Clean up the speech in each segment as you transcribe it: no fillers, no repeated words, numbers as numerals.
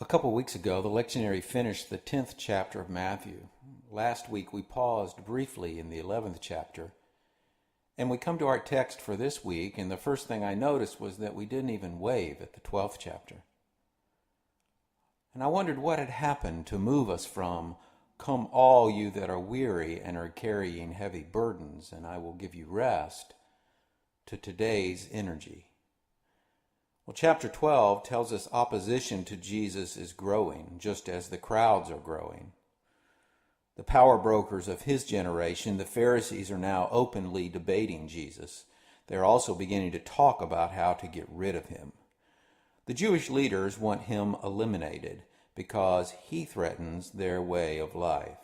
A couple weeks ago, the lectionary finished the 10th chapter of Matthew. Last week, we paused briefly in the 11th chapter, and we come to our text for this week, and the first thing I noticed was that we didn't even wave at the 12th chapter. And I wondered what had happened to move us from, "Come all you that are weary and are carrying heavy burdens, and I will give you rest," to today's energy. Well, chapter 12 tells us opposition to Jesus is growing, just as the crowds are growing. The power brokers of his generation, the Pharisees, are now openly debating Jesus. They're also beginning to talk about how to get rid of him. The Jewish leaders want him eliminated because he threatens their way of life.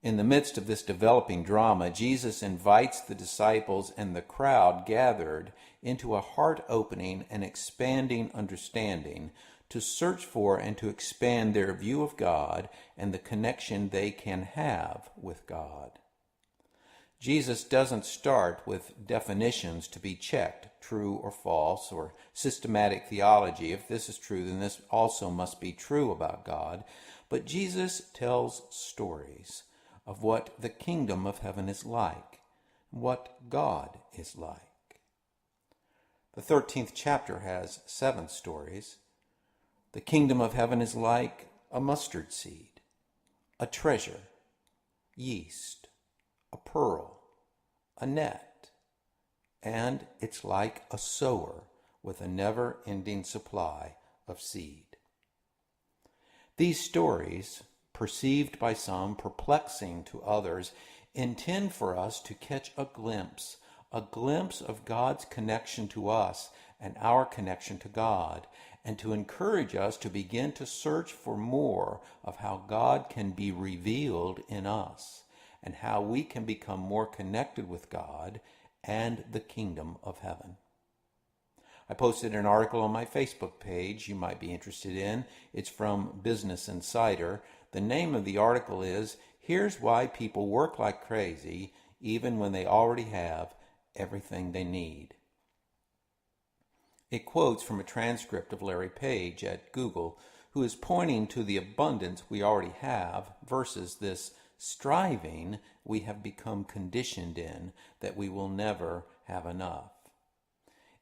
In the midst of this developing drama, Jesus invites the disciples and the crowd gathered into a heart-opening and expanding understanding to search for and to expand their view of God and the connection they can have with God. Jesus doesn't start with definitions to be checked, true or false, or systematic theology. If this is true, then this also must be true about God. But Jesus tells stories of what the kingdom of heaven is like, what God is like. The 13th chapter has 7 stories. The kingdom of heaven is like a mustard seed, a treasure, yeast, a pearl, a net, and it's like a sower with a never-ending supply of seed. These stories, perceived by some, perplexing to others, intend for us to catch a glimpse of God's connection to us and our connection to God, and to encourage us to begin to search for more of how God can be revealed in us, and how we can become more connected with God and the kingdom of heaven. I posted an article on my Facebook page you might be interested in. It's from Business Insider. The name of the article is, "Here's Why People Work Like Crazy Even When They Already Have Everything They Need." It quotes from a transcript of Larry Page at Google, who is pointing to the abundance we already have versus this striving we have become conditioned in that we will never have enough.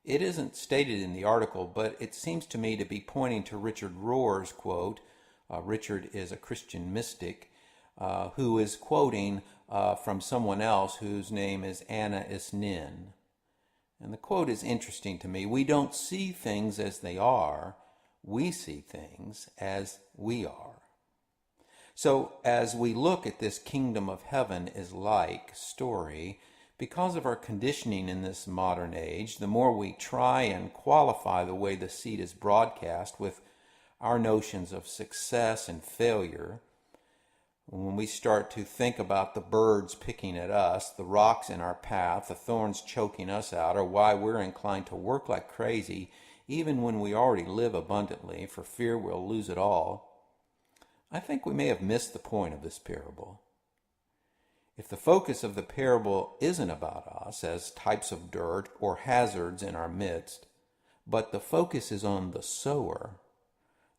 It isn't stated in the article, but it seems to me to be pointing to Richard Rohr's quote. Richard is a Christian mystic who is quoting from someone else whose name is Anna Isnin. And the quote is interesting to me. "We don't see things as they are. We see things as we are." So as we look at this kingdom of heaven is like story, because of our conditioning in this modern age, the more we try and qualify the way the seed is broadcast with our notions of success and failure, when we start to think about the birds picking at us, the rocks in our path, the thorns choking us out, or why we're inclined to work like crazy, even when we already live abundantly, for fear we'll lose it all, I think we may have missed the point of this parable. If the focus of the parable isn't about us as types of dirt or hazards in our midst, but the focus is on the sower,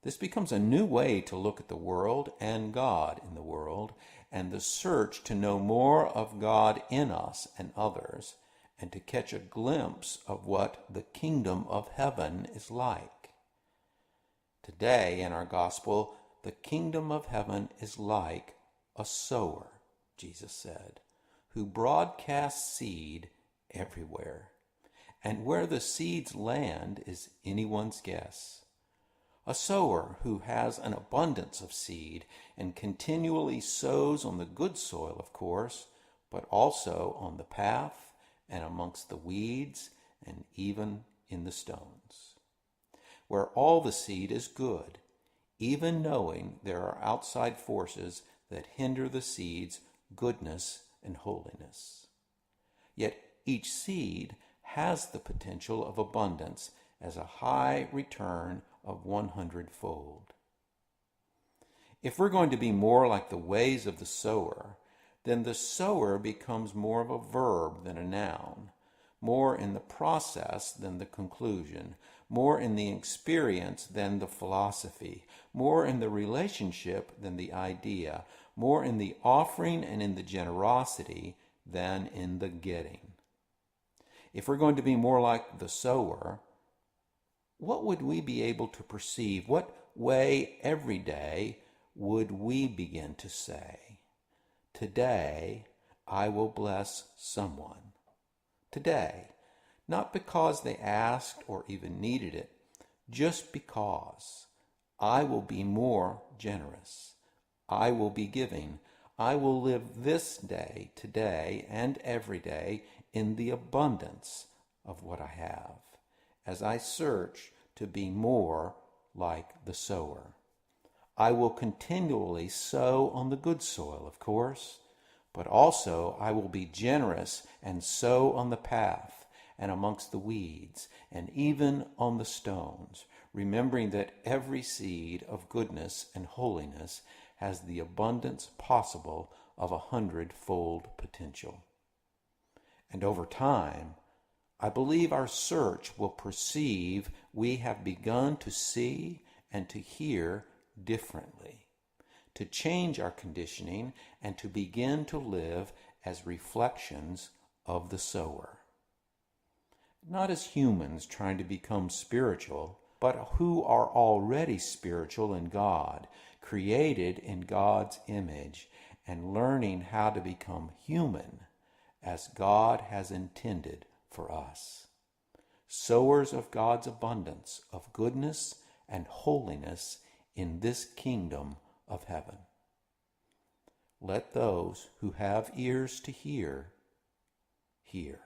this becomes a new way to look at the world and God in the world, and the search to know more of God in us and others, and to catch a glimpse of what the kingdom of heaven is like. Today in our gospel, the kingdom of heaven is like a sower, Jesus said, who broadcasts seed everywhere. And where the seeds land is anyone's guess. A sower who has an abundance of seed and continually sows on the good soil, of course, but also on the path and amongst the weeds and even in the stones. Where all the seed is good, even knowing there are outside forces that hinder the seed's goodness and holiness. Yet each seed has the potential of abundance as a high return of 100-fold. If we're going to be more like the ways of the sower, then the sower becomes more of a verb than a noun, more in the process than the conclusion, more in the experience than the philosophy, more in the relationship than the idea, more in the offering and in the generosity than in the getting. If we're going to be more like the sower, what would we be able to perceive? What way every day would we begin to say, today I will bless someone? Today, not because they asked or even needed it, just because I will be more generous. I will be giving. I will live this day, today, and every day in the abundance of what I have, as I search to be more like the sower. I will continually sow on the good soil, of course, but also I will be generous and sow on the path and amongst the weeds and even on the stones, remembering that every seed of goodness and holiness has the abundance possible of 100-fold potential. And over time, I believe our search will perceive we have begun to see and to hear differently, to change our conditioning and to begin to live as reflections of the sower. Not as humans trying to become spiritual, but who are already spiritual in God, created in God's image, and learning how to become human as God has intended for us. Sowers of God's abundance of goodness and holiness in this kingdom of heaven. Let those who have ears to hear, hear.